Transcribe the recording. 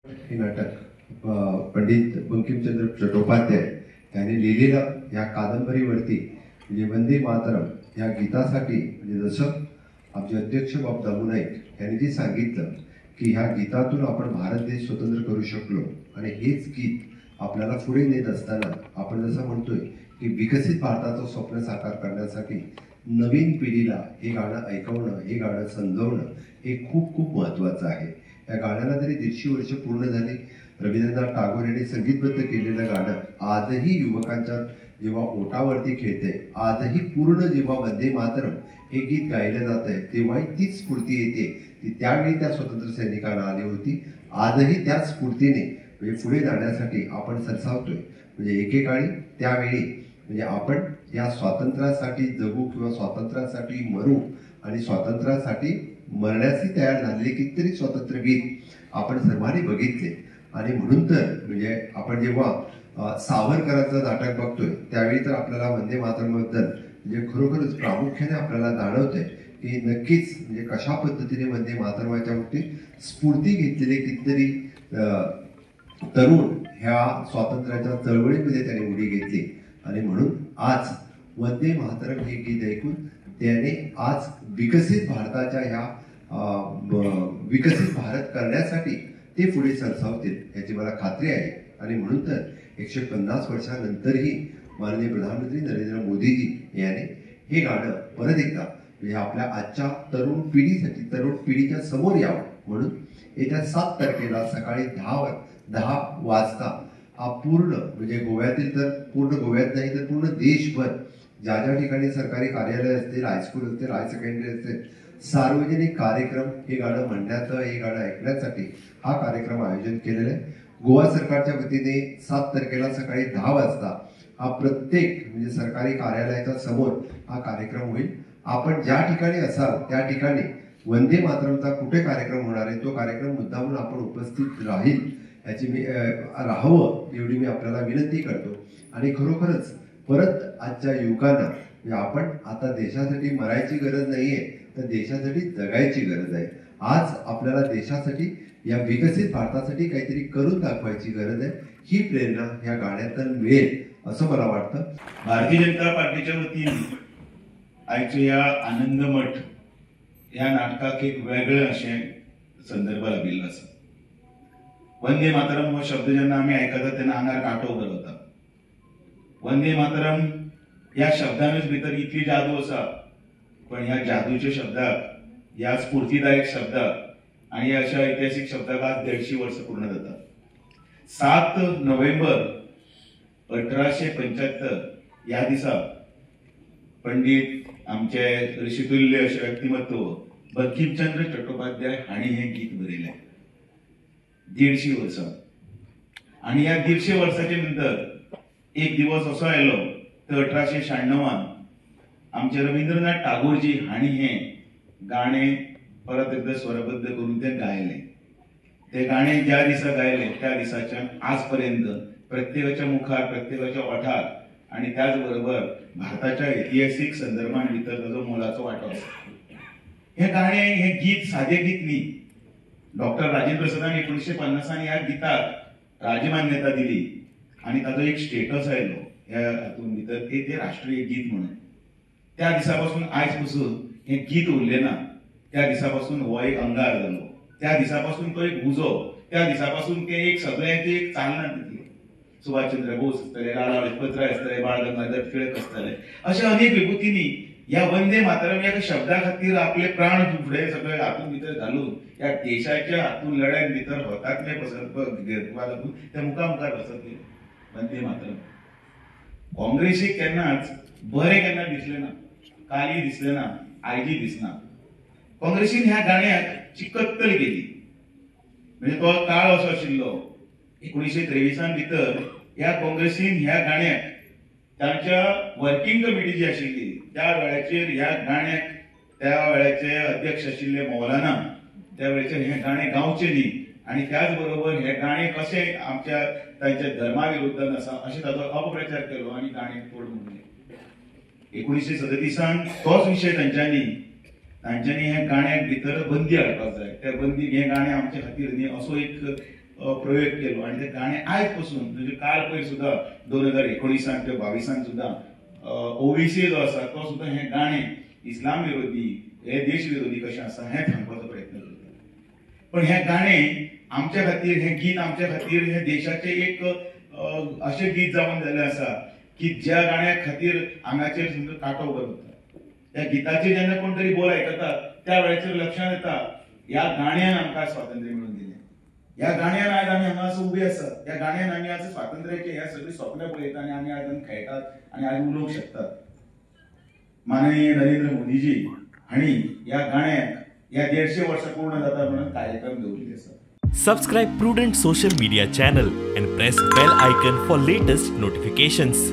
हे नाटक पंडित बंकिमचंद्र चट्टोपाध्याय यांनी लिहिलेलं या कादंबरीवरती म्हणजे वंदे मातरम या गीतासाठी म्हणजे जसं आमचे अध्यक्ष बाब दामू नाईक यांनी जे सांगितलं की ह्या गीतातून आपण भारत देश स्वतंत्र करू शकलो आणि हेच गीत आपल्याला पुढे नेत असताना आपण जसं म्हणतोय की विकसित भारताचं स्वप्न साकार करण्यासाठी नवीन पिढीला हे गाणं ऐकवणं, हे गाणं समजवणं हे खूप खूप महत्त्वाचं आहे. या गाण्याला जरी 150 वर्ष पूर्ण झाली, रवींद्रनाथ टागोर यांनी संगीतबद्ध केलेलं गाणं आजही युवकांच्या जेव्हा ओटावरती खेळते, आजही पूर्ण जेव्हा वंदे मातरम हे गीत गायलं जात आहे तेव्हाही तीच स्फूर्ती येते ती त्यावेळी त्या स्वतंत्र सैनिकांना आली होती. आजही त्याच स्फूर्तीने म्हणजे पुढे जाण्यासाठी आपण सरसावतोय. म्हणजे एकेकाळी त्यावेळी म्हणजे आपण या स्वातंत्र्यासाठी जगू किंवा स्वातंत्र्यासाठी मरू आणि स्वातंत्र्यासाठी मरण्याची तयार झालेले कितीतरी स्वातंत्र्य गीत आपण सर्वांनी बघितले. आणि म्हणून तर म्हणजे आपण जेव्हा सावरकरांचं नाटक बघतोय त्यावेळी तर आपल्याला वंदे मातरमबद्दल म्हणजे खरोखरच प्रामुख्याने आपल्याला जाणवतंय की नक्कीच म्हणजे कशा पद्धतीने वंदे मातरमाच्या बाबतीत स्फूर्ती घेतलेले कितीतरी तरुण ह्या स्वातंत्र्याच्या चळवळीमध्ये त्यांनी उडी घेतली. आणि म्हणून आज वंदे मातरम हे गीत ऐकून त्याने आज विकसित भारताच्या ह्या विकसित भारत करण्यासाठी ते पुढे सरसावतील याची मला खात्री आहे. आणि म्हणून तर 150 वर्षानंतरही माननीय प्रधानमंत्री नरेंद्र मोदीजी याने हे गाणं परत एकदा म्हणजे आपल्या आजच्या तरुण पिढीसाठी तरुण पिढीच्या समोर यावं म्हणून येत्या 7 तारखेला सकाळी 10 वाजता हा पूर्ण म्हणजे गोव्यातील तर पूर्ण गोव्यात नाही तर पूर्ण देशभर ज्या ज्या ठिकाणी सरकारी कार्यालय असतील, हायस्कूल असतील, हायर सेकंडरी असतील, सार्वजनिक कार्यक्रम हे गाणं म्हणण्याचं हे गाणं ऐकण्यासाठी हा कार्यक्रम आयोजन केलेला आहे. गोवा सरकारच्या वतीने 7 तारखेला सकाळी 10 वाजता हा प्रत्येक म्हणजे सरकारी कार्यालयाच्या समोर हा कार्यक्रम होईल. आपण ज्या ठिकाणी असाल त्या ठिकाणी वंदे मातरमचा कुठे कार्यक्रम होणार आहे तो कार्यक्रम मुद्दामून आपण उपस्थित याची मी राहावं एवढी मी आपल्याला विनंती करतो. आणि खरोखरच परत आजच्या युवकांना म्हणजे आपण आता देशासाठी मरायची गरज नाहीये तर देशासाठी जगायची गरज आहे. आज आपल्याला देशासाठी या विकसित भारतासाठी काहीतरी करून दाखवायची गरज आहे. ही प्रेरणा या गाण्यातून मिळेल असं मला वाटतं. भारतीय जनता पार्टीच्या वतीने आजच्या या आनंद मठ या नाटकाक एक वेगळं असे संदर्भ लाभिल्लो आसा. वंदे मातरम हो शब्द जेन्ना आम्ही ऐकता तेन्ना आंगार कांटो उबो जाता. वंदे मातरम या शब्दानच भितर इतली जादू आसा. पण ह्या जादूच्या शब्दाक या स्फूर्तीदायक शब्दाक आणि अशा ऐतिहासिक शब्दाक आज 150 वर्ष पूर्ण जातात. 7 नोव्हेंबर 1875 या दिसा पंडित आमचे ऋषितुल्य असे व्यक्तिमत्व बंकिमचंद्र चट्टोपाध्याय हाणी हे गीत बरयलें. 150 वर्सां आणि या 150 वर्साच्या नंतर एक दिवस असो आयलो तर 1896 आमचे रवींद्रनाथ टागोरजी हाणी हे गाणे परत एकदा स्वरबद्ध करून ते गायले. ते गाणे ज्या दिसा गायले त्या दिसाच्या आजपर्यंत प्रत्येकाच्या मुखार प्रत्येकाच्या ओठार आणि त्याचबरोबर भारताच्या ऐतिहासिक संदर्भान भितर ताजो मोलाचो वांटो आसा. हे गाणे हे गीत साधे गीत न्ही. डॉक्टर राजेंद्र प्रसादान 1950 या गीताक राजमान्यता दिली आणि ताजो एक स्टेटस आयलो ह्या हातून भितर ते राष्ट्रीय गीत म्हणून. त्या दिसापासून आयज पासून हे गीत उरले ना. त्या दिसापासून हो एक अंगार जालो. त्या दिसापासून तो एक उजो. त्या दिसापासून ते एक सगळ्यांची एक चालना दिली. सुभाषचंद्र बोस असतले, लाला लजपत राय असतले, बाळ गंगाधर टिळक असतले, अशा अनेक विभूतींनी या वंदे मातरम या शब्दा खातीर आपले प्राण फुडें सगळे हातून भितर घालून या देशाच्या हातून लढ्यान भितर होतातले घेवपा लागून ते मुखार बसतले. वंदे मातरम काँग्रेसीक केन्नाच बरें केन्ना दिसलें ना. काली दिसलें ना, आयजी दिसना. काँग्रेसीन ह्या गाण्याक चिकत्तल केली. म्हणजे तो काळ असो आशिल्लो 1923 भितर ह्या काँग्रेसीन ह्या गाण्याक तांच्या वर्किंग कमिटी जी आशिल्ली त्या वेळाचेर ह्या गाण्याक त्या वेळाचे अध्यक्ष आशिल्ले मौलाना त्या वेळाचेर हे गाणे गावचे न्ही आणि त्याच बरोबर हे गाणे कसे आमच्या तांच्या धर्मा विरुद्धान आसा अशें ताचो अपप्रचार केलो आणि गाणे फोड म्हणले. 1937 तोच विषय तांच्यांनी हे गाण्याक भितर बंदी हाडपाक जाय. त्या बंदी हे गाणे आमच्या खातीर न्ही असो एक प्रयोग केलो आणि ते गाणे आयज पासून म्हणजे काल पयर सुद्धा 2019 ते 22 सुद्धा ओबीसी जो आसा तो सुद्धा हे गाणे इस्लाम विरोधी हे देश विरोधी कशें आसा हे सांगपाचो प्रयत्न करता. पण हे गाणे आमच्या खातीर हे गीत आमच्या खातीर हे देशाचे एक अशें गीत जावन जाल्लें आसा की ज्या गाण्या खातीर आंगाचेर समजा कांटो उबो जाता. त्या गिताचे जेन्ना कोण तरी बोल आयकता त्या वेळाचेर लक्षांत येता ह्या गाण्यान आमकां स्वातंत्र्य मेळून दिलें. ह्या गाण्यान आयज आमी हांगा असो उबे आसा. ह्या गाण्यान आमी आज स्वातंत्र्याचे ह्या सगळी स्वप्नां पळयता आनी आमी आज खेळटात आनी आज उलोवंक शकतात. माननीय नरेंद्र मोदीजी हांणी ह्या गाण्याक ह्या 150 वर्सां पूर्ण जाता म्हणून कार्यक्रम दवरिल्ले आसा. Subscribe Prudent social media channel and press bell icon for latest notifications.